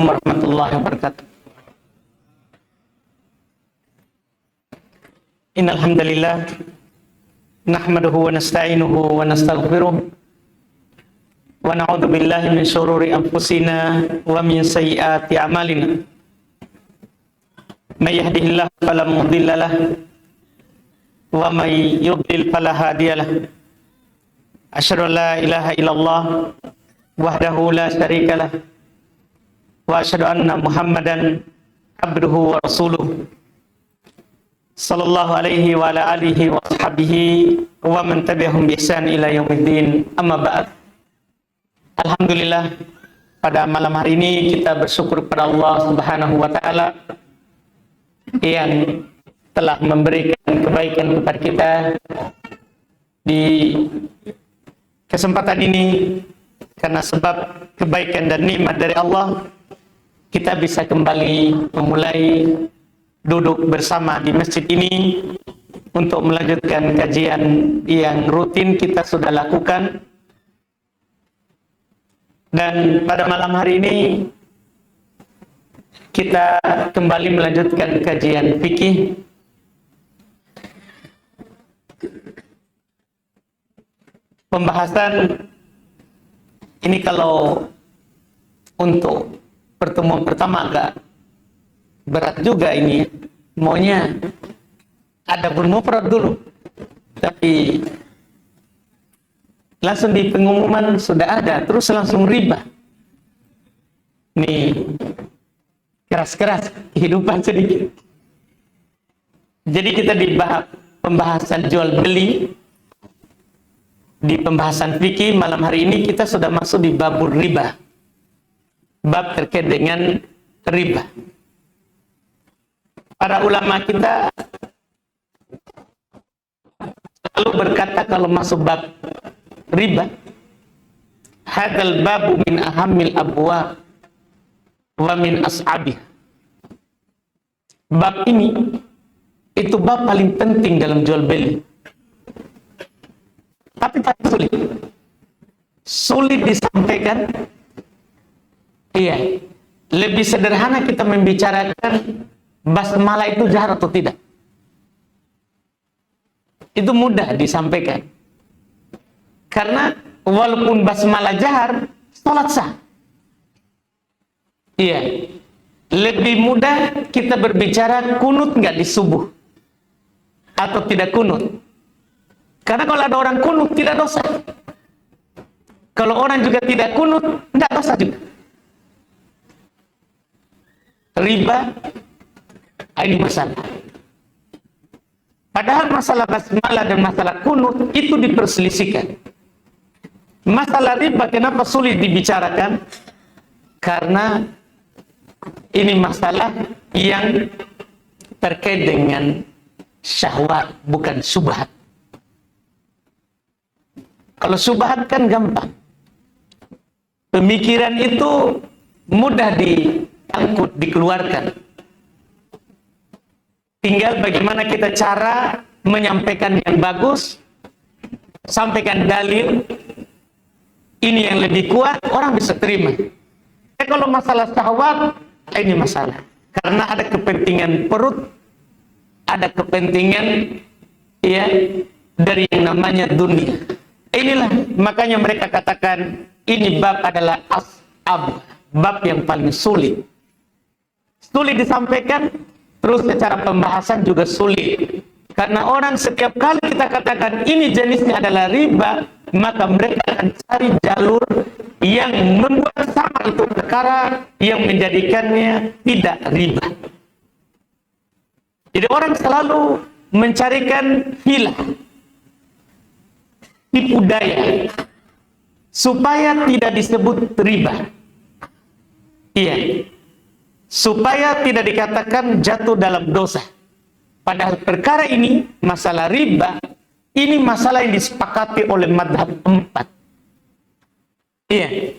warahmatullahi wabarakatuh. Innal hamdalillah nahmaduhu wa nasta'inuhu wa nastaghfiruh wa na'udzu billahi min syururi anfusina wa min sayyiati a'malina. May yahdihillahu fala mudilla lahu wa may yudlil fala hadiya lahu. Asyhadu an la ilaha illallah wahdahu la syarika lahu wa asyhadu anna Muhammadan abduhu wa rasuluh sallallahu alaihi wa ala alihi wa sahbihi wa man tabi'ahum bi ihsan ila yaumiddin. Amma ba'd. Alhamdulillah, pada malam hari ini kita bersyukur kepada Allah Subhanahu wa taala yang telah memberikan kebaikan kepada kita. Di kesempatan ini, karena sebab kebaikan dan nikmat dari Allah, kita bisa kembali memulai duduk bersama di masjid ini untuk melanjutkan kajian yang rutin kita sudah lakukan. Dan pada malam hari ini kita kembali melanjutkan kajian fikih. Pembahasan ini kalau untuk pertemuan pertama agak berat juga ini. Maunya ada bermufrad dulu, tapi langsung di pengumuman sudah ada, terus langsung riba. Nih, keras-keras kehidupan sedikit. Jadi kita di pembahasan jual beli. Di pembahasan fikih malam hari ini kita sudah masuk di babur riba. Bab terkait dengan riba. Para ulama kita selalu berkata kalau masuk bab riba, hadzal babu min ahammil abwab wa min as'abih. Bab ini itu bab paling penting dalam jual beli. Tapi paling sulit disampaikan. Iya, lebih sederhana kita membicarakan basmalah itu jahar atau tidak. Itu mudah disampaikan. Karena walaupun basmalah jahar, salat sah. Iya, lebih mudah kita berbicara kunut nggak di subuh atau tidak kunut. Karena kalau ada orang kunut tidak dosa. Kalau orang juga tidak kunut, tidak dosa juga. Riba, ini masalah. Padahal masalah basmalah dan masalah kunut itu diperselisihkan. Masalah riba kenapa sulit dibicarakan? Karena ini masalah yang terkait dengan syahwat, bukan syubhat. Kalau syubhat kan gampang. Pemikiran itu mudah diangkut, dikeluarkan. Tinggal bagaimana kita cara menyampaikan yang bagus, sampaikan dalil, ini yang lebih kuat, orang bisa terima. Kalau masalah syahwat, ini masalah. Karena ada kepentingan perut, ada kepentingan ya dari yang namanya dunia. Inilah makanya mereka katakan ini bab adalah as'ab, bab yang paling sulit. Sulit disampaikan, terus secara pembahasan juga sulit. Karena orang setiap kali kita katakan ini jenisnya adalah riba, maka mereka akan cari jalur yang membuat sama itu perkara yang menjadikannya tidak riba. Jadi orang selalu mencarikan hilah, tipu daya supaya tidak disebut riba. Iya, supaya tidak dikatakan jatuh dalam dosa. Padahal perkara ini, masalah riba, ini masalah yang disepakati oleh madhab 4. Iya,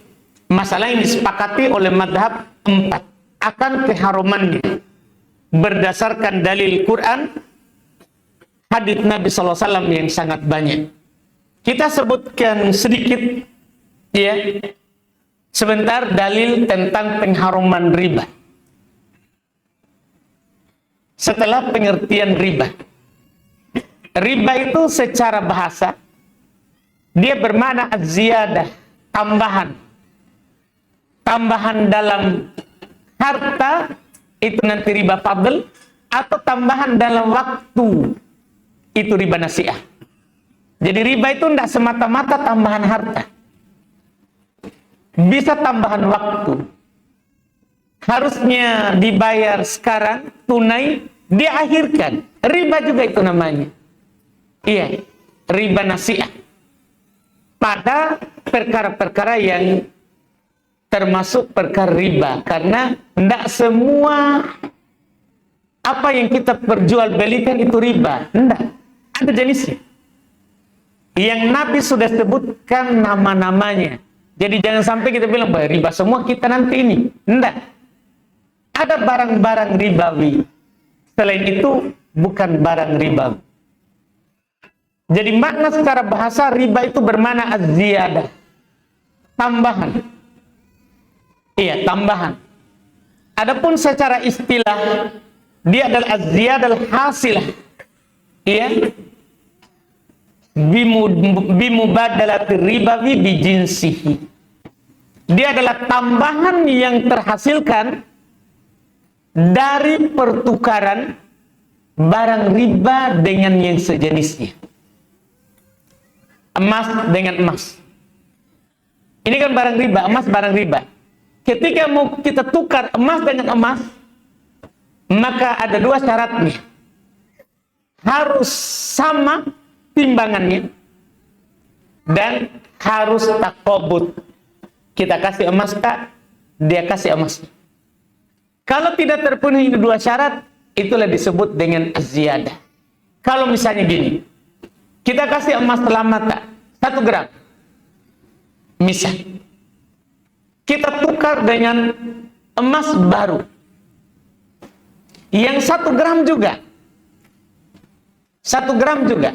masalah yang disepakati oleh madhab 4 akan keharumannya berdasarkan dalil Quran, hadits Nabi SAW yang sangat banyak. Kita sebutkan sedikit, ya, Sebentar dalil tentang pengharuman riba. Setelah pengertian riba. Riba itu secara bahasa dia bermakna az-ziyadah, tambahan. Tambahan dalam harta itu nanti riba fadl, atau tambahan dalam waktu itu riba nasi'ah. Jadi riba itu tidak semata-mata tambahan harta. Bisa tambahan waktu. Harusnya dibayar sekarang tunai, dia akhirkan. Riba juga itu namanya. Iya, riba nasi'ah. Pada perkara-perkara yang termasuk perkara riba, karena tidak semua apa yang kita perjualbelikan itu riba. Tidak, ada jenisnya. Yang Nabi sudah sebutkan nama-namanya. Jadi jangan sampai kita bilang bahwa riba semua kita nanti ini. Tidak. Ada barang-barang ribawi. Selain itu bukan barang ribawi. Jadi makna secara bahasa riba itu bermakna az-ziyadah, tambahan. Iya, tambahan. Adapun secara istilah dia adalah az-ziyadah al-hasilah. Iya. Bimubadalatir ribawi bijinsihi. Dia adalah tambahan yang terhasilkan dari pertukaran barang riba dengan yang sejenisnya. Emas dengan emas. Ini kan barang riba, emas barang riba. Ketika mau kita tukar emas dengan emas, maka ada dua syaratnya. Harus sama timbangannya dan harus takobut. Kita kasih emas Kak, dia kasih emas. Kalau tidak terpenuhi dua syarat, itulah disebut dengan az-ziyadah. Kalau misalnya gini, kita kasih emas lamata 1 gram. Misal, kita tukar dengan emas baru yang 1 gram juga. 1 gram juga.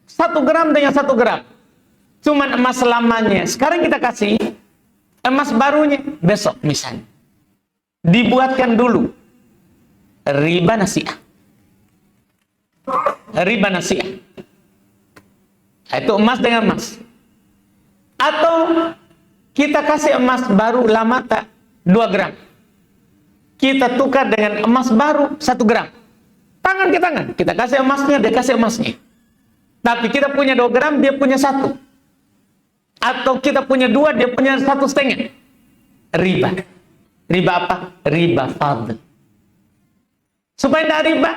1 gram dengan 1 gram. Cuman emas lamanya. Sekarang kita kasih emas barunya besok misalnya. Dibuatkan dulu riba nasi'ah. Riba nasi'ah. Itu emas dengan emas. Atau kita kasih emas baru lamata 2 gram. Kita tukar dengan emas baru 1 gram. Tangan ke tangan. Kita kasih emasnya, dia kasih emasnya. Tapi kita punya 2 gram, dia punya 1. Atau kita punya 2, dia punya 1,5. Riba. Riba apa? Riba fadl. Supaya tidak riba.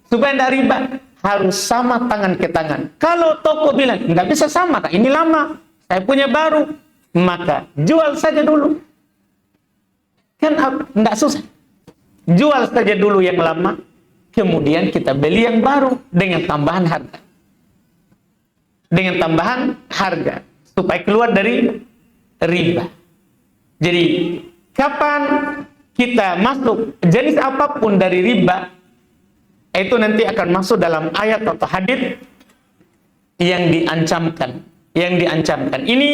Supaya tidak riba, harus sama tangan ke tangan. Kalau toko bilang, nggak bisa sama, Kak. Ini lama, saya punya baru. Maka jual saja dulu. Kan nggak susah. Jual saja dulu yang lama, kemudian kita beli yang baru dengan tambahan harga. Dengan tambahan harga. Supaya keluar dari riba. Jadi, kapan kita masuk jenis apapun dari riba, itu nanti akan masuk dalam ayat atau hadits yang diancamkan. Yang diancamkan. Ini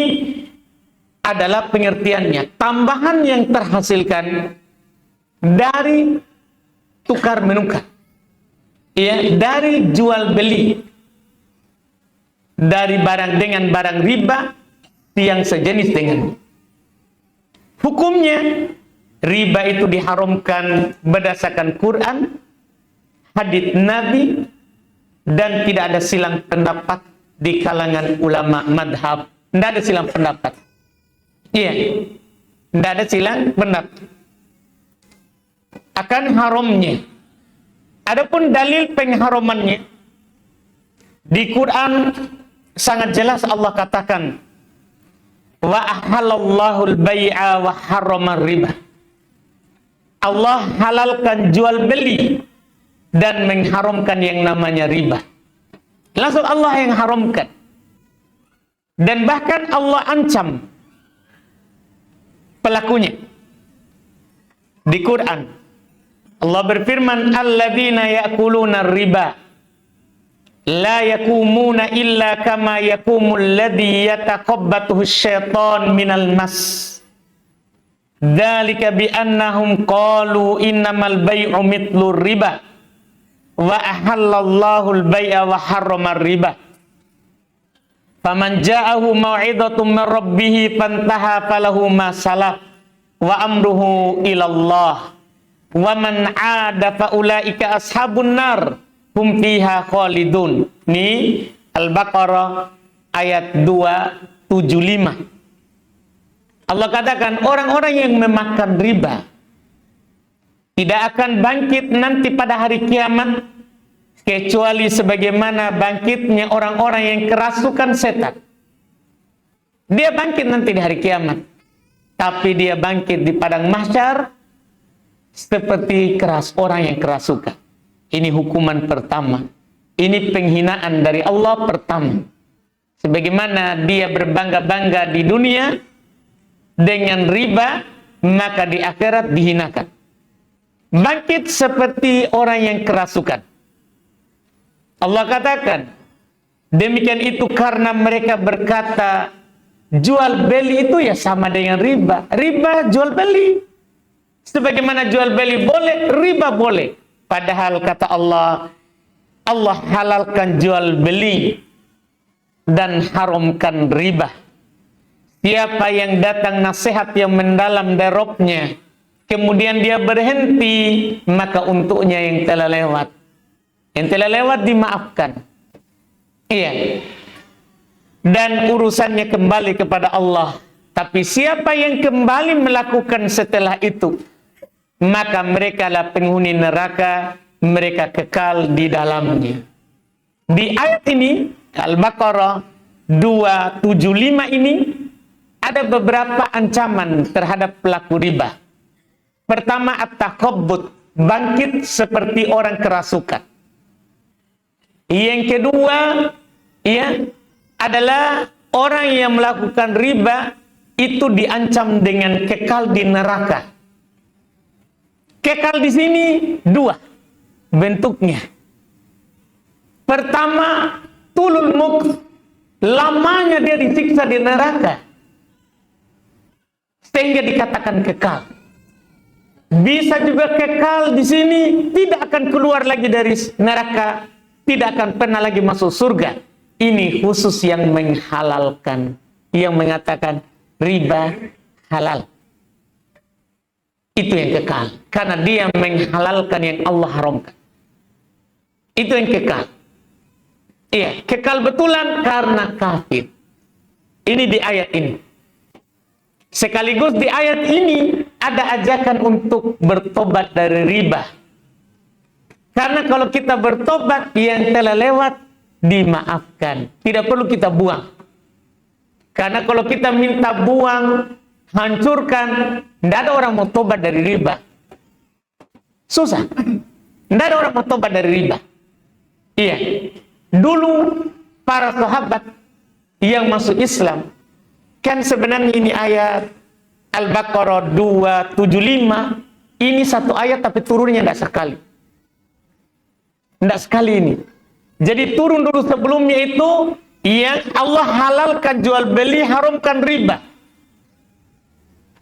adalah pengertiannya. Tambahan yang terhasilkan dari tukar menukar. Ya, dari jual beli. Dari barang dengan barang riba yang sejenis dengan. Hukumnya, riba itu diharamkan berdasarkan Quran, hadits Nabi, dan tidak ada silang pendapat di kalangan ulama madhab. Tidak ada silang pendapat. Iya, tidak ada silang pendapat akan haramnya. Adapun dalil pengharamannya di Quran sangat jelas Allah katakan, wa ahallallahu al-bai'a wa harrama riba. Allah halalkan jual beli dan mengharamkan yang namanya riba. Langsung Allah yang haramkan. Dan bahkan Allah ancam pelakunya. Di Quran Allah berfirman, alladzina ya'kuluna riba la yakumuna illa kama yakumul ladzi yataqabbathu syaitan minal mas. Dzalika bi annahum qalu innamal bai'u mithlur riba wa ahallallahu al-bai'a wa harrama riba. Faman ja'ahu mau'izatun min rabbih fantaha falahu ma salaf wa amruhu ilallah wa man 'ada fa ulaika ashabun nar hum fiha khalidun. Ini Al-Baqarah ayat 275. Allah katakan orang-orang yang memakan riba tidak akan bangkit nanti pada hari kiamat kecuali sebagaimana bangkitnya orang-orang yang kerasukan setan. Dia bangkit nanti di hari kiamat, tapi dia bangkit di padang mahsyar seperti orang yang kerasukan. Ini hukuman pertama. Ini penghinaan dari Allah pertama. Sebagaimana dia berbangga-bangga di dunia dengan riba, maka di akhirat dihinakan. Bangkit seperti orang yang kerasukan. Allah katakan, demikian itu karena mereka berkata, jual beli itu ya sama dengan riba. Riba jual beli. Sebagaimana jual beli boleh, riba boleh. Padahal kata Allah, Allah halalkan jual beli dan haramkan riba. Siapa yang datang nasihat yang mendalam dari Rabb-nya, kemudian dia berhenti, maka untuknya yang telah lewat. Yang telah lewat dimaafkan. Iya. Dan urusannya kembali kepada Allah. Tapi siapa yang kembali melakukan setelah itu, maka mereka lah penghuni neraka, mereka kekal di dalamnya. Di ayat ini, Al-Baqarah 275 ini, ada beberapa ancaman terhadap pelaku riba. Pertama, at-taqabbut, bangkit seperti orang kerasukan. Yang kedua, ya, adalah orang yang melakukan riba itu diancam dengan kekal di neraka. Kekal di sini dua bentuknya. Pertama, tulul muqt, lamanya dia disiksa di neraka, sehingga dikatakan kekal. Bisa juga kekal di sini, tidak akan keluar lagi dari neraka, tidak akan pernah lagi masuk surga. Ini khusus yang menghalalkan, yang mengatakan riba halal. Itu yang kekal, karena dia menghalalkan yang Allah haramkan. Itu yang kekal. Iya, kekal betulan karena kafir. Ini di ayat ini. Sekaligus di ayat ini ada ajakan untuk bertobat dari riba. Karena kalau kita bertobat, yang telah lewat dimaafkan. Tidak perlu kita buang. Karena kalau kita minta buang, hancurkan, tidak ada orang mau tobat dari riba. Susah. Tidak ada orang mau tobat dari riba. Iya. Dulu para sahabat yang masuk Islam, kan sebenarnya ini ayat Al-Baqarah 275, ini satu ayat tapi turunnya tidak sekali. Tidak sekali ini. Jadi turun dulu sebelumnya itu, yang Allah halalkan jual beli, haramkan riba.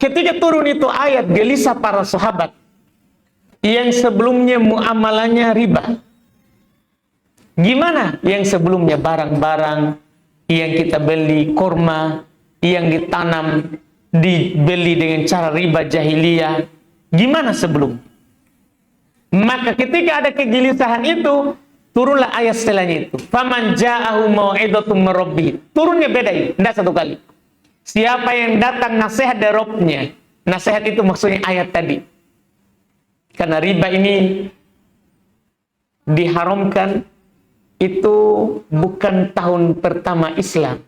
Ketika turun itu ayat, gelisah para sahabat yang sebelumnya muamalahnya riba. Gimana yang sebelumnya barang-barang yang kita beli, kurma yang ditanam, dibeli dengan cara riba jahiliyah, gimana sebelum? Maka ketika ada kegelisahan itu, turunlah ayat setelahnya itu. Faman ja'ahu mau'izatun min rabbih. Turunnya beda ini, tidak satu kali. Siapa yang datang nasihat dari Rabb-nya. Nasihat itu maksudnya ayat tadi. Karena riba ini diharamkan itu bukan tahun pertama Islam.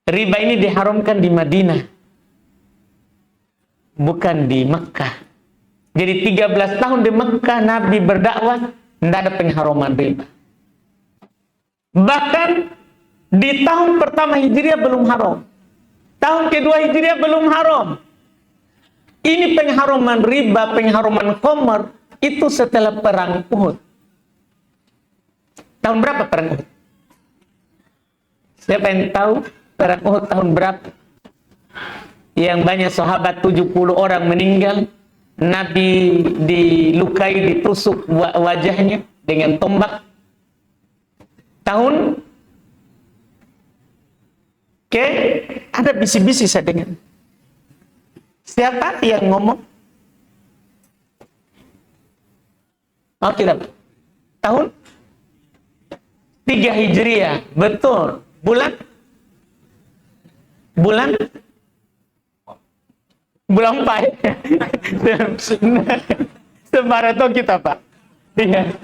Riba ini diharamkan di Madinah, bukan di Mekah. Jadi 13 tahun di Mekah Nabi berdakwah, tidak ada pengharaman riba. Bahkan di tahun pertama Hijriah belum haram. Tahun kedua Hijriah belum haram. Ini pengharaman riba, pengharaman khamr itu setelah perang Uhud. Tahun berapa perang Uhud? Siapa yang tahu perang Uhud tahun berapa? Yang banyak sahabat 70 orang meninggal, Nabi dilukai, ditusuk wajahnya dengan tombak. Tahun? Oke, ada bisi-bisi saya dengar. Siapa yang ngomong? Oh, tidak. Tahun 3 Hijriah, betul. Bulan Pai. Sebarato kita, Pak. Iya.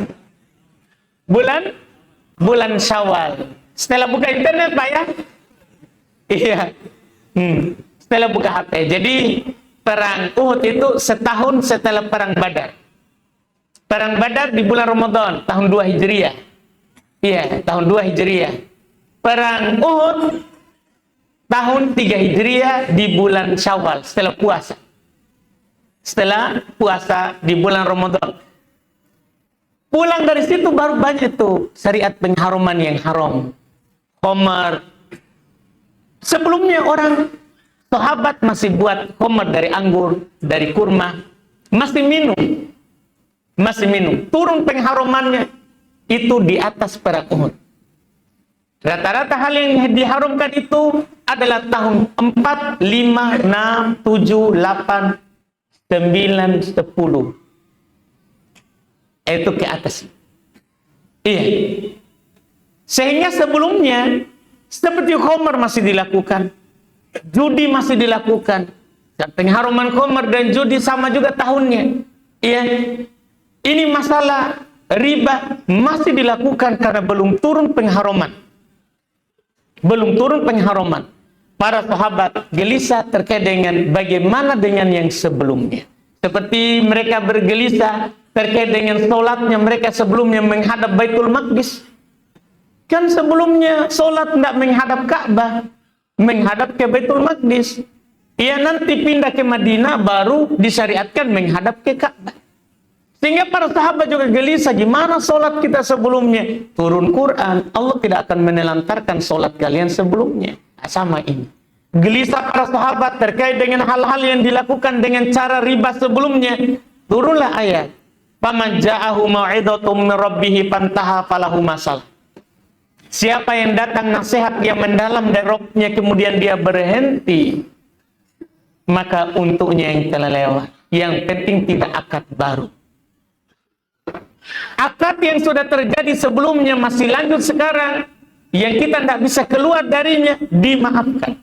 Bulan Syawal. Setelah buka internet, Pak, ya? Iya. Setelah buka HP. Jadi perang Uhud itu setahun setelah perang Badar. Perang Badar di bulan Ramadan tahun 2 Hijriah. Iya, tahun 2 Hijriah. Perang Uhud tahun 3 Hijriah di bulan Syawal setelah puasa. Setelah puasa di bulan Ramadan. Pulang dari situ baru banyak tuh syariat pengharuman yang haram. Khamar. Sebelumnya orang sahabat masih buat khamar dari anggur, dari kurma, masih minum. Turun pengharumannya itu di atas perang Uhud. Rata-rata hal yang diharamkan itu adalah tahun 4, 5, 6, 7, 8, 9, 10. Itu ke atas. Iya. Sehingga sebelumnya seperti khamar masih dilakukan, judi masih dilakukan, dan pengharuman khamar dan judi sama juga tahunnya. Iya. Ini masalah riba masih dilakukan karena belum turun pengharuman. Para sahabat gelisah terkait dengan bagaimana dengan yang sebelumnya. Seperti mereka bergelisah terkait dengan sholatnya mereka sebelumnya menghadap Baitul Maqdis. Kan sebelumnya sholat tidak menghadap Ka'bah, menghadap ke Baitul Maqdis. Ia nanti pindah ke Madinah baru disyariatkan menghadap ke Ka'bah. Sehingga para sahabat juga gelisah, gimana sholat kita sebelumnya? Turun Quran, Allah tidak akan menelantarkan sholat kalian sebelumnya. Sama ini. Gelisah para sahabat terkait dengan hal-hal yang dilakukan dengan cara riba sebelumnya. Turunlah ayat. Faman ja'ahu mau'idatum min rabbih fantaha falahu masal. Siapa yang datang nasihat yang mendalam dari Rabbnya kemudian dia berhenti, maka untuknya yang telah lewat. Yang penting tidak akad baru. Akad yang sudah terjadi sebelumnya masih lanjut sekarang, yang kita tidak bisa keluar darinya, dimaafkan.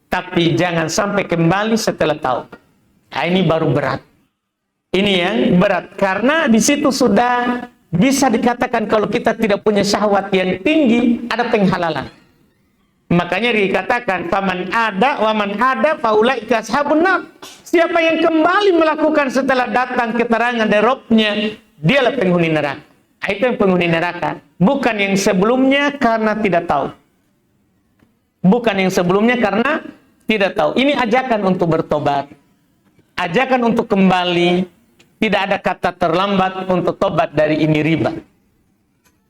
Tapi jangan sampai kembali setelah tahu. Nah, ini baru berat. Ini yang berat karena di situ sudah bisa dikatakan kalau kita tidak punya syahwat yang tinggi, ada penghalalan. Makanya dikatakan faman ada waman ada faulaika ashabun nar. Siapa yang kembali melakukan setelah datang keterangan dari Rabbnya, dialah penghuni neraka. Itu yang penghuni neraka, bukan yang sebelumnya karena tidak tahu. Bukan yang sebelumnya karena tidak tahu. Ini ajakan untuk bertobat. Ajakan untuk kembali. Tidak ada kata terlambat untuk tobat dari ini riba.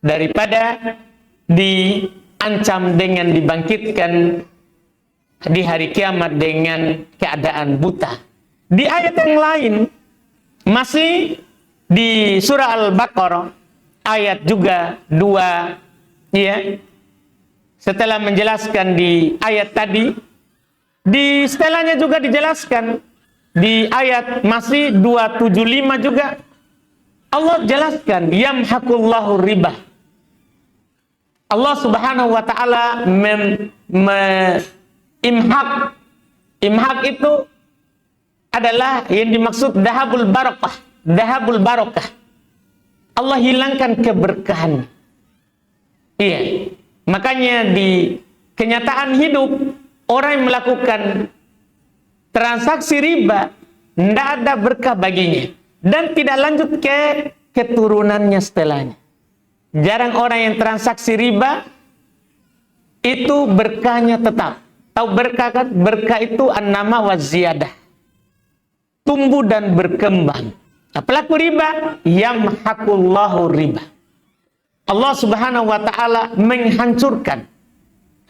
Daripada diancam dengan dibangkitkan di hari kiamat dengan keadaan buta. Di ayat yang lain, masih di surah Al-Baqarah, ayat juga 2, ya. Setelah menjelaskan di ayat tadi, di setelahnya juga dijelaskan. Di ayat masih 275 juga Allah jelaskan yamhaqullahu riba. Allah Subhanahu wa taala imhaq itu adalah yang dimaksud dahabul barakah. Allah hilangkan keberkahan. Iya. Makanya di kenyataan hidup orang yang melakukan transaksi riba, tidak ada berkah baginya. Dan tidak lanjut ke keturunannya setelahnya. Jarang orang yang transaksi riba, itu berkahnya tetap. Tahu berkah kan? Berkah itu an-nama wa ziyadah. Tumbuh dan berkembang. Nah, pelaku riba, yamhaqullahu riba. Allah Subhanahu wa taala menghancurkan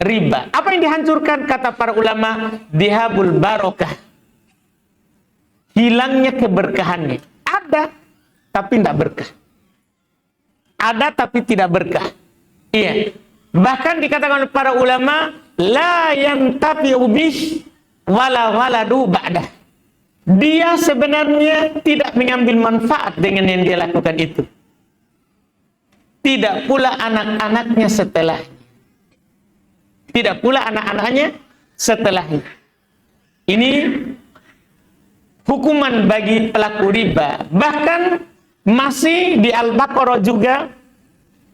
riba. Apa yang dihancurkan? Kata para ulama, dihabul barokah. Hilangnya keberkahannya. Ada, tapi tidak berkah. Ada, tapi tidak berkah. Iya. Bahkan dikatakan oleh para ulama, la yantafi'u bih wala waladu ba'dah. Dia sebenarnya tidak mengambil manfaat dengan yang dia lakukan itu. Tidak pula anak-anaknya setelahnya. Tidak pula anak-anaknya setelahnya. Ini hukuman bagi pelaku riba. Bahkan masih di Al-Baqarah juga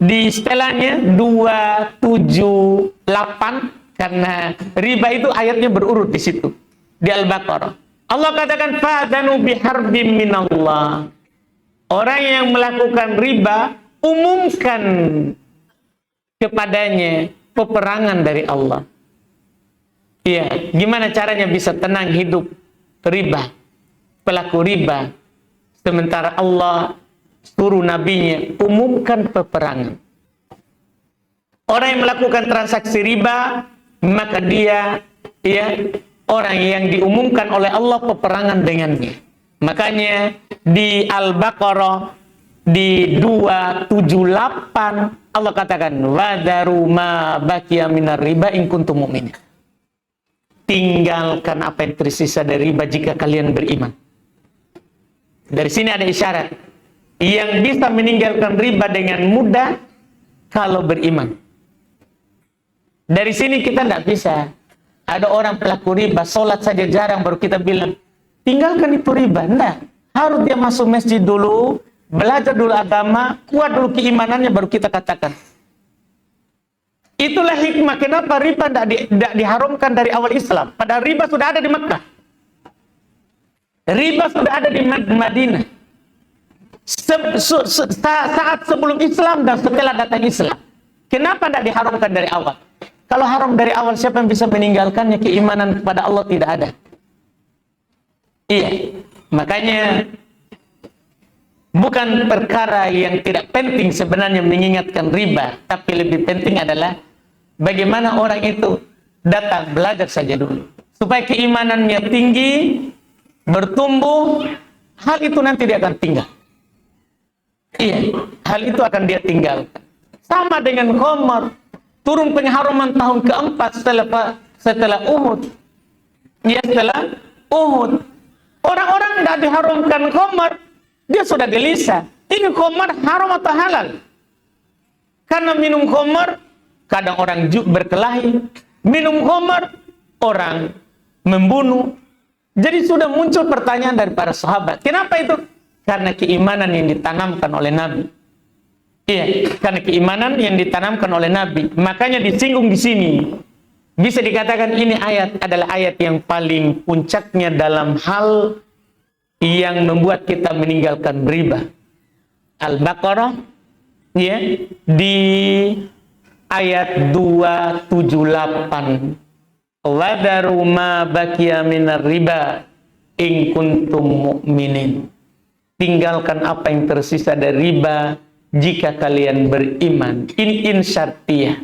di setelahnya 278, karena riba itu ayatnya berurut di situ di Al-Baqarah. Allah katakan fa'adanu biharbim minallah. Orang yang melakukan riba, umumkan kepadanya peperangan dari Allah. Iya, gimana caranya bisa tenang hidup riba, pelaku riba, sementara Allah suruh nabinya umumkan peperangan. Orang yang melakukan transaksi riba, maka dia orang yang diumumkan oleh Allah peperangan dengannya. Makanya di Al-Baqarah di 278 Allah katakan wadaru ma baqiya minar riba in kuntum mu'minin. Tinggalkan apa yang tersisa dari riba jika kalian beriman. Dari sini ada isyarat yang bisa meninggalkan riba dengan mudah kalau beriman. Dari sini kita tidak bisa. Ada orang pelaku riba, sholat saja jarang, baru kita bilang tinggalkan itu riba. Tidak, harus dia masuk masjid dulu, belajar dulu agama, kuat dulu keimanannya, baru kita katakan. Itulah hikmah kenapa riba tidak diharamkan dari awal Islam. Padahal riba sudah ada di Mekah. Riba sudah ada di Madinah. Saat sebelum Islam dan setelah datang Islam. Kenapa tidak diharamkan dari awal? Kalau haram dari awal, siapa yang bisa meninggalkannya? Keimanan kepada Allah tidak ada. Iya, makanya bukan perkara yang tidak penting sebenarnya mengingatkan riba, tapi lebih penting adalah bagaimana orang itu datang belajar saja dulu supaya keimanannya tinggi, bertumbuh. Hal itu nanti dia akan tinggal. Iya, hal itu akan dia tinggalkan. Sama dengan khamar, turun pengharaman tahun keempat setelah Uhud. Ya, setelah Uhud, orang-orang tidak diharamkan khamar, dia sudah gelisah. Ini khamar haram atau halal? Karena minum khamar, kadang orang berkelahi. Minum khamar, orang membunuh. Jadi sudah muncul pertanyaan dari para sahabat. Kenapa itu? Karena keimanan yang ditanamkan oleh Nabi. Iya, karena keimanan yang ditanamkan oleh Nabi. Makanya disinggung di sini. Bisa dikatakan ini ayat adalah ayat yang paling puncaknya dalam hal yang membuat kita meninggalkan riba. Al-Baqarah ya, di ayat 278. Wadaru ma baqiya minar riba in kuntum mu'minin. Tinggalkan apa yang tersisa dari riba jika kalian beriman. Ini insyartiyah.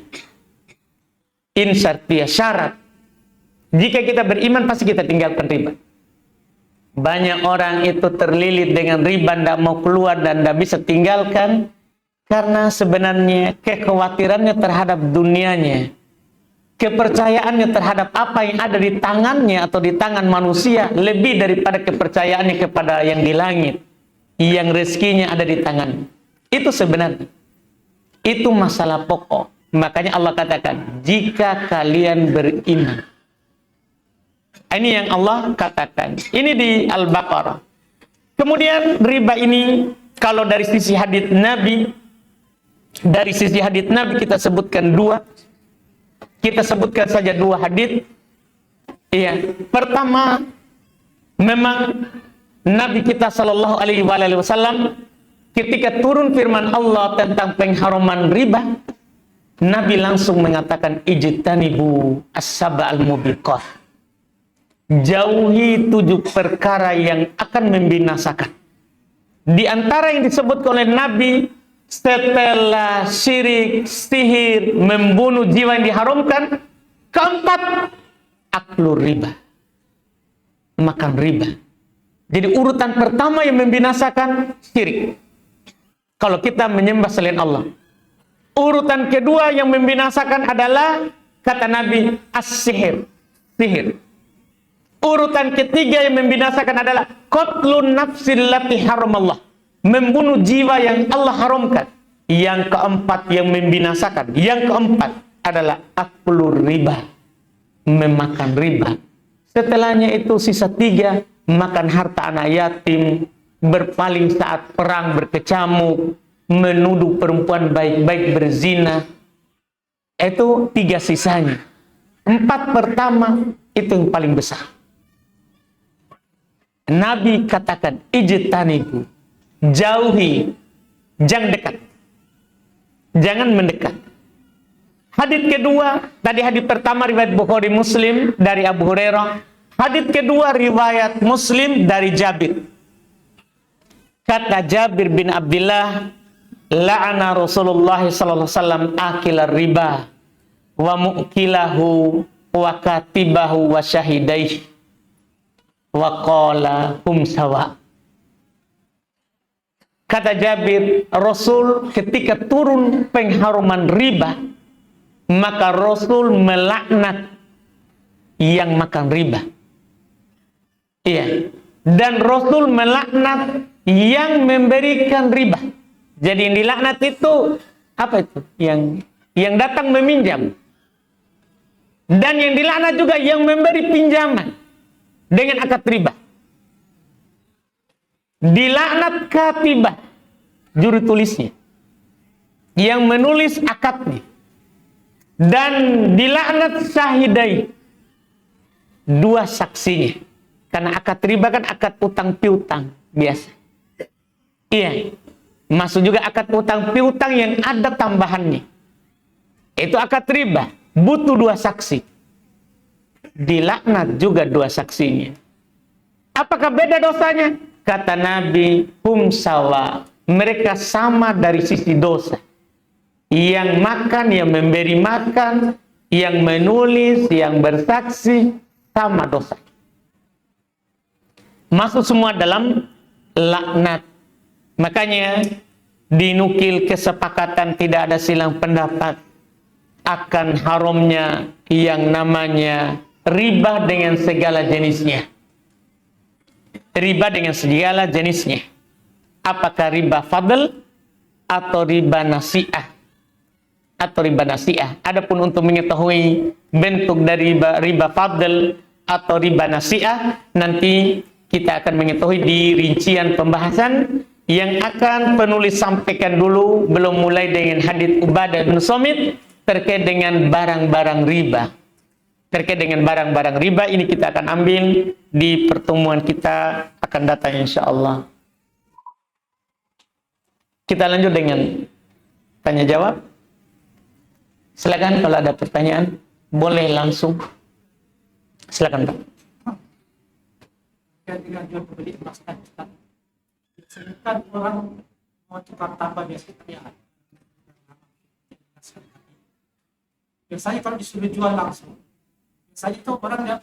Insyartiyah, syarat. Jika kita beriman, pasti kita tinggalkan riba. Banyak orang itu terlilit dengan riba, tidak mau keluar dan tidak bisa tinggalkan. Karena sebenarnya kekhawatirannya terhadap dunianya. Kepercayaannya terhadap apa yang ada di tangannya atau di tangan manusia. Lebih daripada kepercayaannya kepada yang di langit. Yang rezekinya ada di tangan. Itu sebenarnya. Itu masalah pokok. Makanya Allah katakan, jika kalian beriman. Ini yang Allah katakan. Ini di Al-Baqarah. Kemudian riba ini, kalau dari sisi hadits Nabi, kita sebutkan dua. Kita sebutkan saja dua hadits. Iya. Pertama, memang Nabi kita Shallallahu Alaihi Wasallam ketika turun firman Allah tentang pengharaman riba, Nabi langsung mengatakan ijtanibu as-sab'al mubiqah. Jauhi 7 perkara yang akan membinasakan. Di antara yang disebut oleh Nabi setelah syirik, sihir, membunuh jiwa yang diharamkan, keempat, aklu riba, makan riba. Jadi urutan pertama yang membinasakan syirik, kalau kita menyembah selain Allah. Urutan kedua yang membinasakan adalah, kata Nabi, as-sihir, sihir. Urutan ketiga yang membinasakan adalah qatlun nafsil lati haramallah, membunuh jiwa yang Allah haramkan. Yang keempat yang membinasakan, yang keempat adalah aklu riba, memakan riba. Setelahnya itu sisa tiga, makan harta anak yatim, berpaling saat perang, berkecamuk, menuduh perempuan baik-baik berzina. Itu tiga sisanya. Empat pertama itu yang paling besar. Nabi katakan, ijtanibu, jauhi, jangan dekat, jangan mendekat. Hadits kedua, tadi hadits pertama riwayat Bukhari Muslim dari Abu Hurairah. Hadits kedua riwayat Muslim dari Jabir. Kata Jabir bin Abdullah, la'ana Rasulullah sallallahu alaihi wasallam akila riba wa mu'kilahu wa katibahu wa syahidaihi wa qala hum sawa. Kata Jabir, Rasul ketika turun pengharuman riba, maka Rasul melaknat yang makan riba. Iya. Dan Rasul melaknat yang memberikan riba. Jadi yang dilaknat itu apa itu? Yang datang meminjam. Dan yang dilaknat juga yang memberi pinjaman dengan akad riba. Dilaknat katibah, juru tulisnya, yang menulis akadnya. Dan dilaknat syahidai, dua saksinya. Karena akad riba kan akad utang piutang biasa. Iya. Masuk juga akad utang piutang yang ada tambahannya. Itu akad riba, butuh dua saksi. Dilaknat juga dua saksinya. Apakah beda dosanya? Kata Nabi, hum sawa, mereka sama dari sisi dosa. Yang makan, yang memberi makan, yang menulis, yang bersaksi, sama dosa. Masuk semua dalam laknat. Makanya dinukil kesepakatan, tidak ada silang pendapat akan haramnya yang namanya riba dengan segala jenisnya. Riba dengan segala jenisnya. Apakah riba fadl atau riba nasi'ah? Atau riba nasi'ah. Adapun untuk mengetahui bentuk dari riba fadl atau riba nasi'ah, nanti kita akan mengetahui di rincian pembahasan yang akan penulis sampaikan dulu, belum mulai dengan hadits Ubadah bin Samit terkait dengan barang-barang riba. Terkait dengan barang-barang riba ini kita akan ambil di pertemuan kita akan datang insyaallah. Kita lanjut dengan tanya jawab. Silakan kalau ada pertanyaan boleh langsung. Silakan Pak. Ketika jual beli emas dan sebentar orang mau tukar tambah biasanya biasanya kalau disuruh jual langsung, biasanya itu orang yang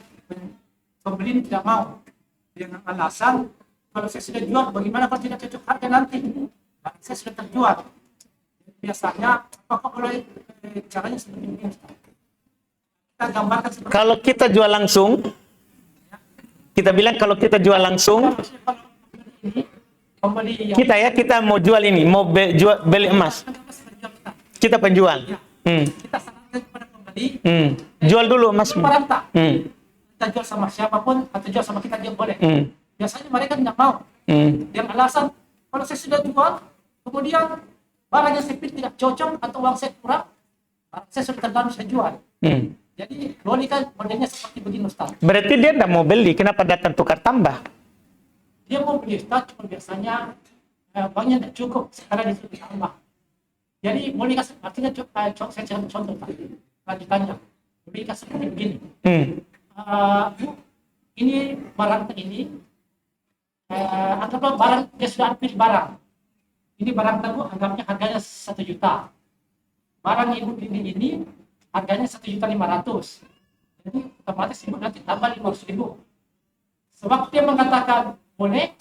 pembeli tidak mau dengan alasan kalau saya sudah jual, bagaimana kalau tidak cocok harga nanti? Nah, saya sudah terjual. Biasanya apakah boleh caranya seperti ini? Kita gambarkan seperti kalau kita jual langsung, kita bilang kalau kita jual langsung, kita mau jual ini, mau beli emas. Kita penjual. Kita sarankan kepada pembeli. Jual dulu emas. Kita jual sama siapapun atau jual sama kita dia boleh. Biasanya mereka tidak mau. Dengan alasan kalau saya sudah jual, kemudian barang yang saya pilih tidak cocok atau uang saya kurang, saya sudah terdalam saya jual. Jadi logika modelnya seperti begini Ustaz. Berarti dia tidak mau beli, kenapa datang tukar tambah? Dia mau beli Ustaz, cuma biasanya banknya tidak cukup, sekarang disuruh tambah. Jadi logika artinya saya contoh tadi, lanjutannya. Logika seperti begini. Bu, ini barang ini, atau barang dia sudah pilih barang. Ini barang tebu anggapnya harganya 1 juta. Barang ibu ini harganya 1.500.000. Jadi otomatis ibu nanti tambah 500.000. Sebab dia mengatakan boleh,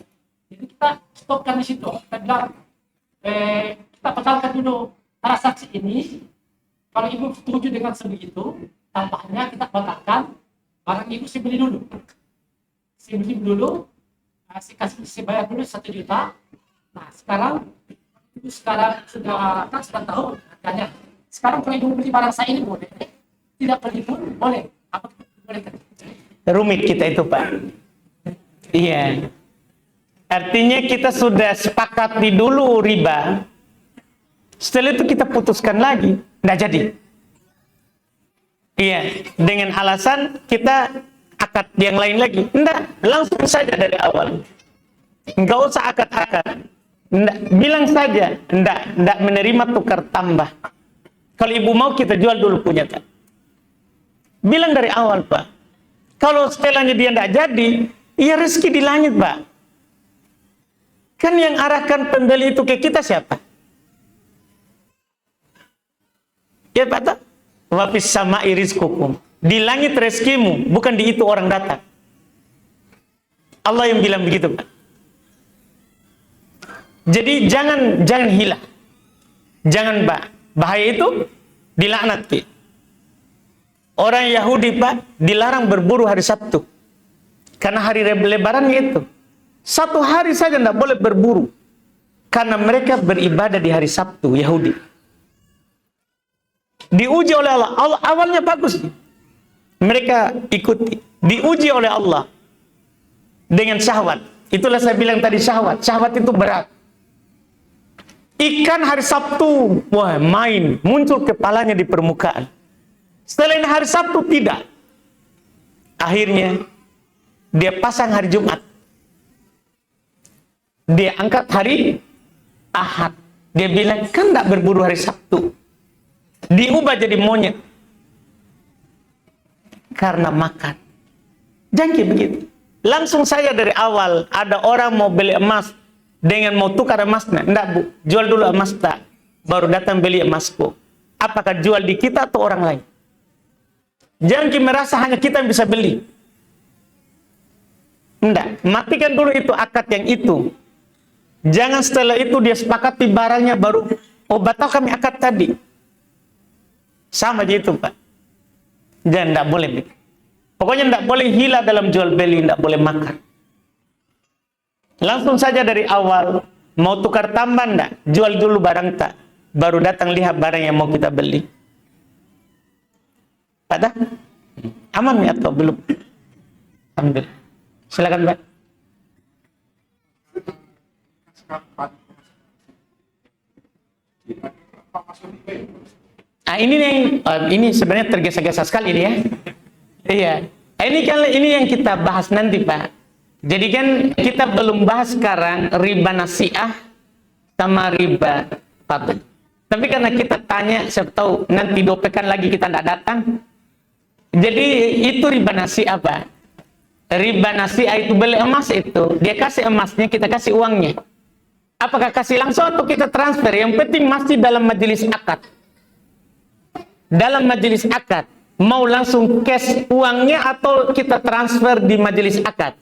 jadi kita stopkan di situ. Kita bilang, kita batalkan dulu transaksi ini. Kalau ibu setuju dengan sebegitu, tambahnya kita batalkan. Barang ibu saya beli dulu. Saya beli dulu, saya bayar dulu 1 juta. Nah sekarang, ibu sudah tahu harganya. Sekarang kalau ibu beli barang saya ini boleh, tidak beli pun boleh. Apa boleh? Rumit kita itu, Pak. Iya. Artinya kita sudah sepakati dulu riba. Setelah itu kita putuskan lagi. Nggak jadi. Iya. Dengan alasan kita akad yang lain lagi. Nggak. Langsung saja dari awal. Nggak usah akad-akad. Nggak. Bilang saja. Nggak menerima tukar tambah. Kalau ibu mau kita jual dulu punya kan. Bilang dari awal, Pak. Kalau setelahnya dia nggak jadi, ya rezeki di langit, Pak. Kan yang arahkan pembeli itu ke kita siapa? Ya, Pak. Tak? Wafis sama irizkukum. Di langit rezekimu, bukan di itu orang datang. Allah yang bilang begitu, Pak. Jadi jangan hilang. Jangan, Pak. Bahaya itu dilaknat, Pak. Orang Yahudi, Pak, dilarang berburu hari Sabtu. Karena hari lebaran itu. 1 hari saja tidak boleh berburu. Karena mereka beribadah di hari Sabtu, Yahudi. Diuji oleh Allah. Allah awalnya bagus. Mereka ikuti. Diuji oleh Allah. Dengan syahwat. Itulah saya bilang tadi syahwat. Syahwat itu berat. Ikan hari Sabtu, wah main. Muncul kepalanya di permukaan. Setelah ini hari Sabtu tidak. Akhirnya dia pasang hari Jumat. Dia angkat hari Ahad. Dia bilang kan tidak berburu hari Sabtu. Diubah jadi monyet. Karena makan. Jangki begitu. Langsung saja dari awal ada orang mau beli emas dengan mau tukar emasnya. Tidak, Bu, jual dulu emas tak. Baru datang beli emasku. Apakah jual di kita atau orang lain? Jangan merasa hanya kita yang bisa beli. Enggak, matikan dulu itu akad yang itu. Jangan setelah itu dia sepakati barangnya baru, oh batal kami akad tadi. Sama aja itu, Pak. Jangan, enggak boleh. Pokoknya enggak boleh hila dalam jual beli, enggak boleh makan. Langsung saja dari awal, mau tukar tambah enggak? Jual dulu barang tak. Baru datang lihat barang yang mau kita beli. Pada? Aman ya atau belum? Alhamdulillah. Silakan, Pak. Ah, ini sebenarnya tergesa-gesa sekali ini ya. Iya. Ini yang kita bahas nanti, Pak. Jadi kan kita belum bahas sekarang riba nasiah sama riba fadl. Tapi karena kita tanya, siapa tahu nanti 2 pekan lagi kita tidak datang. Jadi itu riba nasiah, Pak. Riba nasiah itu beli emas itu, dia kasih emasnya, kita kasih uangnya. Apakah kasih langsung atau kita transfer? Yang penting masih dalam majelis akad. Dalam majelis akad, mau langsung cash uangnya atau kita transfer di majelis akad?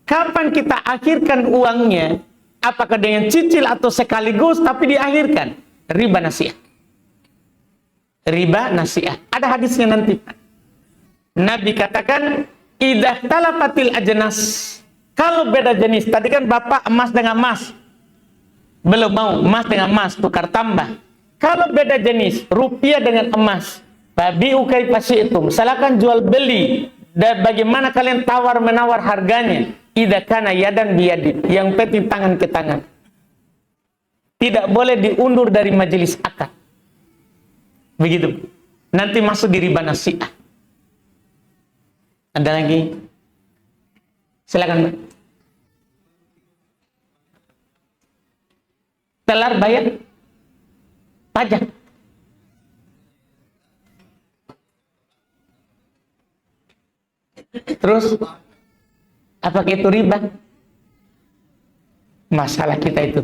Kapan kita akhirkan uangnya? Apakah dengan cicil atau sekaligus tapi diakhirkan? Riba nasiah. Riba nasiah. Ada hadisnya nanti. Nabi katakan, idza talafatil ajnas. Kalau beda jenis, tadi kan Bapak emas dengan emas. Belum mau emas dengan emas, tukar tambah. Kalau beda jenis, rupiah dengan emas, babi'u kaifa syi'tum. Silakan jual beli. Dan bagaimana kalian tawar menawar harganya? Idza kana yadan biyadin. Yang penting tangan ke tangan. Tidak boleh diundur dari majelis akad. Begitu. Nanti masuk di riba nasiah. Ada lagi? Silakan, Mbak. Telar bayar pajak. Terus apakah itu riba? Masalah kita itu.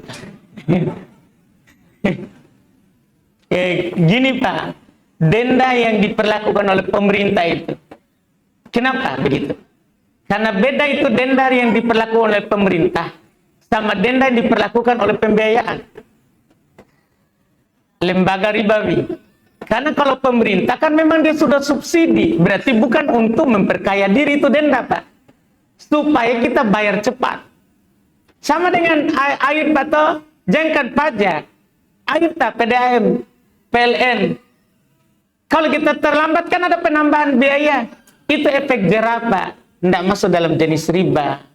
Gini Pak, denda yang diperlakukan oleh pemerintah itu, kenapa begitu? Karena beda itu denda yang diperlakukan oleh pemerintah sama denda yang diperlakukan oleh pembiayaan lembaga ribawi. Karena kalau pemerintah kan memang dia sudah subsidi, berarti bukan untuk memperkaya diri itu denda Pak, supaya kita bayar cepat. Sama dengan air atau jangkat pajak, air tak PDAM, PLN. Kalau kita terlambat kan ada penambahan biaya, itu efek jerah Pak, tidak masuk dalam jenis riba.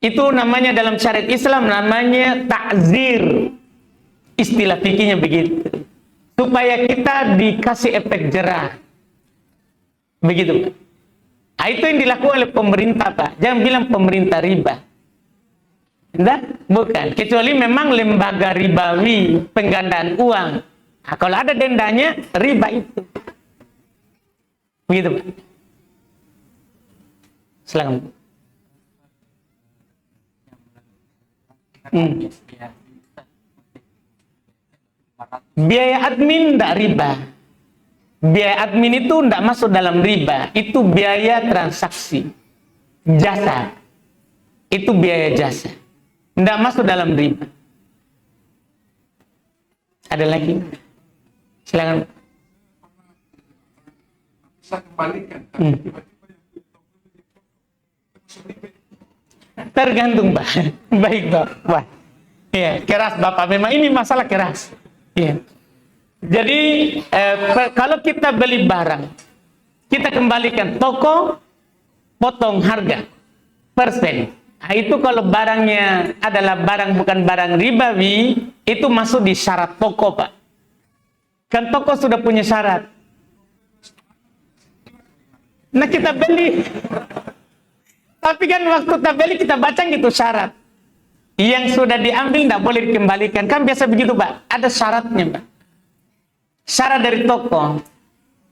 Itu namanya dalam syariat Islam namanya ta'zir, istilah fikihnya begitu, supaya kita dikasih efek jerah, begitu Pak. Nah, itu yang dilakukan oleh pemerintah Pak. Jangan bilang pemerintah riba. Enggak, bukan. Kecuali memang lembaga ribawi, penggandaan uang. Nah, kalau ada dendanya, riba itu. Begitu Pak. Silakan. Biaya admin tidak riba. Biaya admin itu tidak masuk dalam riba. Itu biaya transaksi jasa. Itu biaya jasa, tidak masuk dalam riba. Ada lagi? Silakan. Bisa kembalikan. Tergantung Pak. Baik Pak. Wah, ya keras Bapak. Memang ini masalah keras. Ya. Jadi kalau kita beli barang, kita kembalikan toko, potong harga persen. Nah, itu kalau barangnya adalah barang bukan barang ribawi, itu masuk di syarat toko Pak. Kan toko sudah punya syarat. Nah kita beli, tapi kan waktu kita beli kita baca gitu syarat. Yang sudah diambil tidak boleh dikembalikan. Kan biasa begitu Pak, ada syaratnya Pak. Syarat dari toko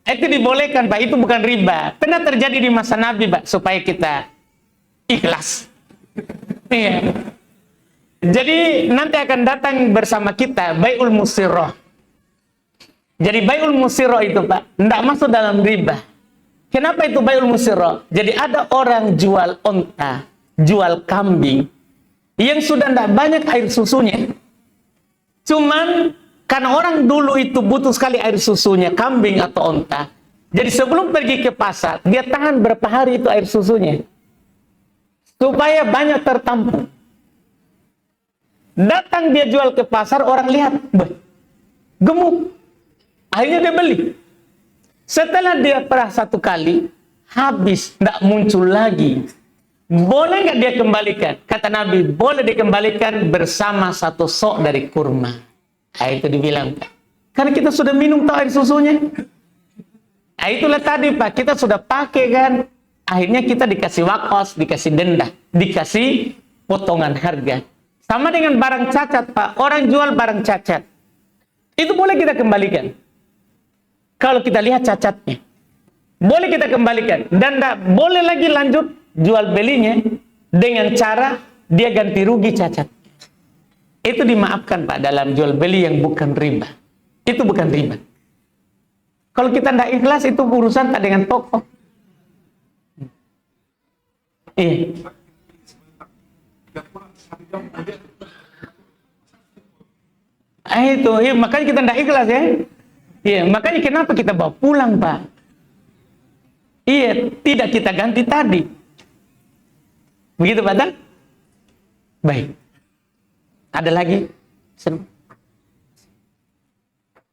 itu dibolehkan Pak, itu bukan riba. Pernah terjadi di masa Nabi Pak, supaya kita ikhlas. Iya. Jadi nanti akan datang bersama kita bai'ul musirroh. Jadi bai'ul musirroh itu Pak, tidak masuk dalam riba. Kenapa itu bai'ul musirroh? Jadi ada orang jual onta, jual kambing, yang sudah tidak banyak air susunya. Cuman karena orang dulu itu butuh sekali air susunya, kambing atau onta. Jadi sebelum pergi ke pasar, dia tahan berapa hari itu air susunya, supaya banyak tertampung. Datang dia jual ke pasar, orang lihat, gemuk. Akhirnya dia beli. Setelah dia perah satu kali, habis, tidak muncul lagi. Boleh nggak dia kembalikan? Kata Nabi, boleh dikembalikan bersama satu sok dari kurma. Nah, itu dibilang, karena kita sudah minum tahu air susunya. Nah, itulah tadi Pak, kita sudah pakai kan. Akhirnya kita dikasih wakos, dikasih denda, dikasih potongan harga. Sama dengan barang cacat Pak, orang jual barang cacat, itu boleh kita kembalikan. Kalau kita lihat cacatnya, boleh kita kembalikan. Dan tidak boleh lagi lanjut jual belinya dengan cara dia ganti rugi cacat. Itu dimaafkan Pak dalam jual beli yang bukan riba. Itu bukan riba. Kalau kita tidak ikhlas, itu urusan tak dengan toko. Iya. Itu, iya, makanya kita tidak ikhlas ya. Iya, makanya kenapa kita bawa pulang Pak? Iya, tidak kita ganti tadi. Begitu Pak Dan? Baik. Ada lagi?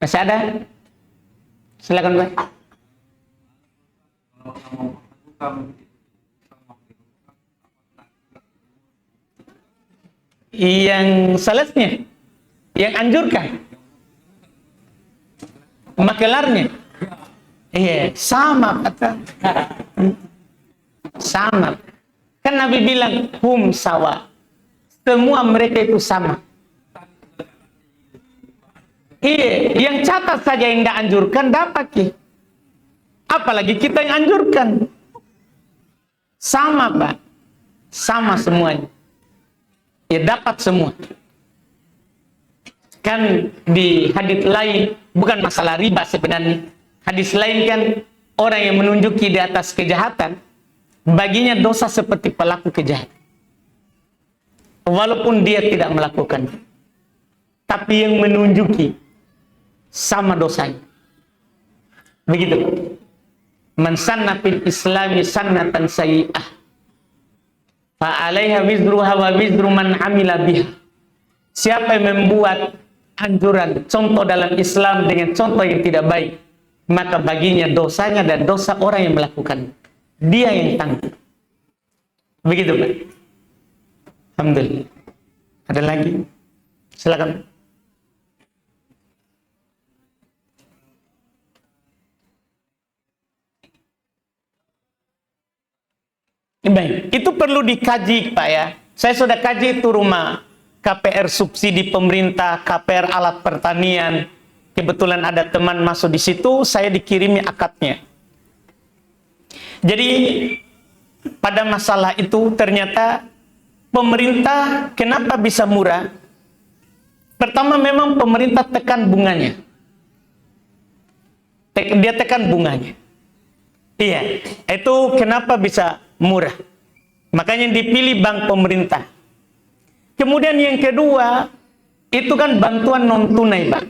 Masih ada? Silakan Pak. Yang salesnya, yang anjurkan, makelarnya, iya sama kata, sama. Kan Nabi bilang hum sawa, semua mereka itu sama. Iya, yang catat saja yang nggak anjurkan dapat ya. Apalagi kita yang anjurkan, sama Pak, sama semuanya. Ya dapat semua. Kan di hadis lain, bukan masalah riba sebenarnya. Hadis lain kan, orang yang menunjuki di atas kejahatan, baginya dosa seperti pelaku kejahatan. Walaupun dia tidak melakukan. Tapi yang menunjuki sama dosanya. Begitu. Man sanna fil islami sannatan sayyi'ah fa 'alaiha wizruha wa wizru man 'amila biha. Siapa yang membuat anjuran contoh dalam Islam dengan contoh yang tidak baik, maka baginya dosanya dan dosa orang yang melakukan. Dia yang tanggung. Begitu, Pak. Alhamdulillah. Ada lagi? Silakan. Baik, itu perlu dikaji, Pak ya. Saya sudah kaji itu rumah KPR subsidi pemerintah, KPR alat pertanian. Kebetulan ada teman masuk di situ, saya dikirimi akadnya. Jadi pada masalah itu ternyata pemerintah kenapa bisa murah? Pertama memang pemerintah tekan bunganya. Dia tekan bunganya. Iya, itu kenapa bisa murah. Makanya dipilih bank pemerintah. Kemudian yang kedua, itu kan bantuan non-tunai, Pak.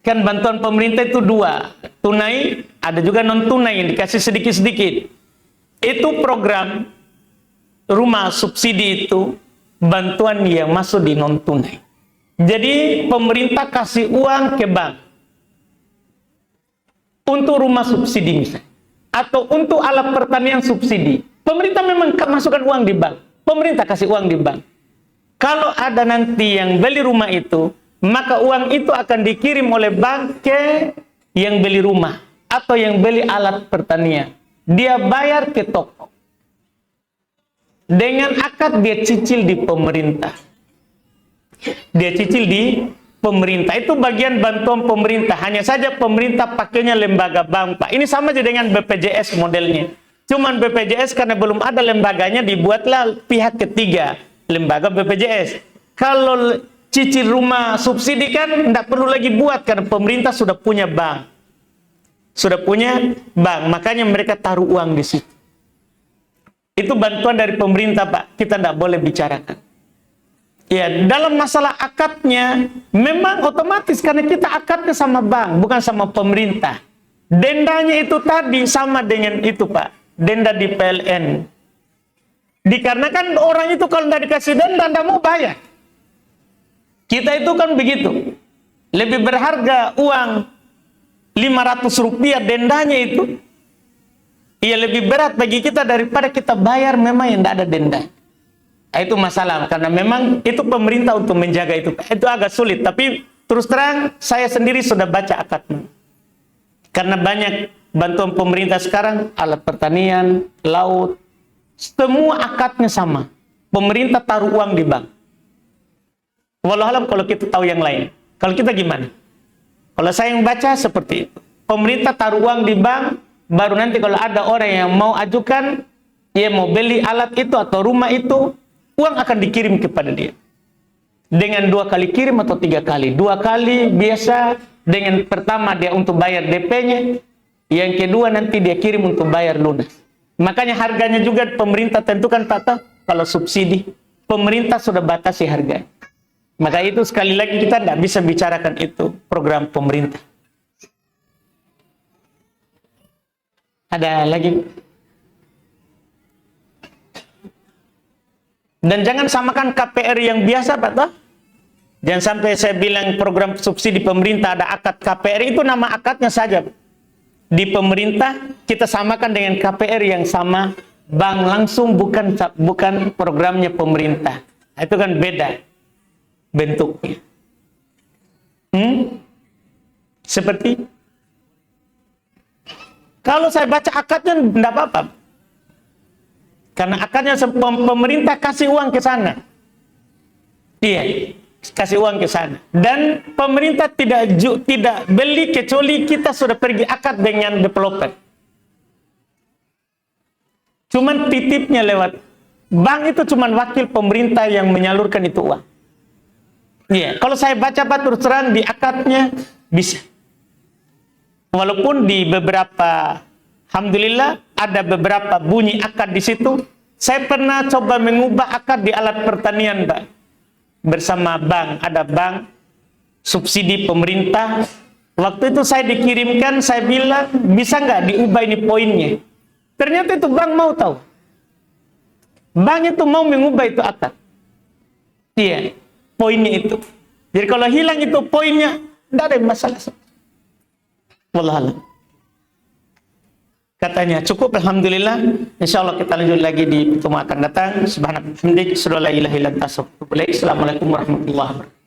Kan bantuan pemerintah itu dua. Tunai, ada juga non-tunai yang dikasih sedikit-sedikit. Itu program rumah subsidi itu bantuan yang masuk di non-tunai. Jadi pemerintah kasih uang ke bank untuk rumah subsidi misalnya. Atau untuk alat pertanian subsidi. Pemerintah memang masukkan uang di bank. Pemerintah kasih uang di bank. Kalau ada nanti yang beli rumah itu, maka uang itu akan dikirim oleh bank ke yang beli rumah. Atau yang beli alat pertanian. Dia bayar ke toko. Dengan akad dia cicil di pemerintah. Dia cicil di pemerintah. Itu bagian bantuan pemerintah. Hanya saja pemerintah pakainya lembaga bank, Pak. Ini sama aja dengan BPJS modelnya. Cuman BPJS karena belum ada lembaganya, dibuatlah pihak ketiga, lembaga BPJS. Kalau cicil rumah subsidi kan tidak perlu lagi buat karena pemerintah sudah punya bank. Sudah punya bank, makanya mereka taruh uang di situ. Itu bantuan dari pemerintah, Pak. Kita tidak boleh bicarakan. Ya, dalam masalah akadnya, memang otomatis karena kita akadnya sama bank, bukan sama pemerintah. Dendanya itu tadi sama dengan itu, Pak. Denda di PLN. Dikarenakan orang itu kalau tidak dikasih denda, tidak mau bayar. Kita itu kan begitu. Lebih berharga uang 500 rupiah dendanya itu. Iya lebih berat bagi kita daripada kita bayar memang yang tidak ada denda. Itu masalah. Karena memang itu pemerintah untuk menjaga itu. Itu agak sulit. Tapi terus terang saya sendiri sudah baca akadnya. Karena banyak bantuan pemerintah sekarang, alat pertanian, laut, semua akadnya sama. Pemerintah taruh uang di bank. Wallahualam kalau kita tahu yang lain. Kalau kita gimana? Kalau saya yang baca seperti itu. Pemerintah taruh uang di bank, baru nanti kalau ada orang yang mau ajukan, dia mau beli alat itu atau rumah itu, uang akan dikirim kepada dia. Dengan 2 kali kirim atau 3 kali. 2 kali biasa, dengan pertama dia untuk bayar DP-nya, yang kedua nanti dia kirim untuk bayar lunas. Makanya harganya juga pemerintah tentukan, Tata, kalau subsidi, pemerintah sudah batasi harga. Maka itu sekali lagi kita tidak bisa bicarakan itu program pemerintah. Ada lagi? Dan jangan samakan KPR yang biasa, Pak toh. Jangan sampai saya bilang program subsidi pemerintah ada akad KPR, itu nama akadnya saja. Di pemerintah kita samakan dengan KPR yang sama bank langsung, bukan programnya pemerintah. Itu kan beda bentuknya. Seperti kalau saya baca akadnya tidak apa-apa. Karena akadnya pemerintah kasih uang ke sana. Iya, kasih uang ke sana. Dan pemerintah tidak beli kecuali kita sudah pergi akad dengan developer. Cuman titipnya lewat bank itu cuman wakil pemerintah yang menyalurkan itu uang. Iya, kalau saya baca Pak terus terang di akadnya bisa. Walaupun di beberapa, alhamdulillah ada beberapa bunyi akad di situ. Saya pernah coba mengubah akad di alat pertanian, Pak. Bersama bank, ada bank subsidi pemerintah. Waktu itu saya dikirimkan, saya bilang bisa nggak diubah ini poinnya. Ternyata itu bank mau tahu. Bank itu mau mengubah itu akad. Iya, poinnya itu. Jadi kalau hilang itu poinnya, tidak ada masalah. Wallahualam. Katanya cukup, alhamdulillah. Insya Allah kita lanjut lagi di pertemuan akan datang. Subhanallah, hamdik, la ilaha illa anta, astaghfiruka wa atubu ilaik. Assalamualaikum warahmatullahi wabarakatuh.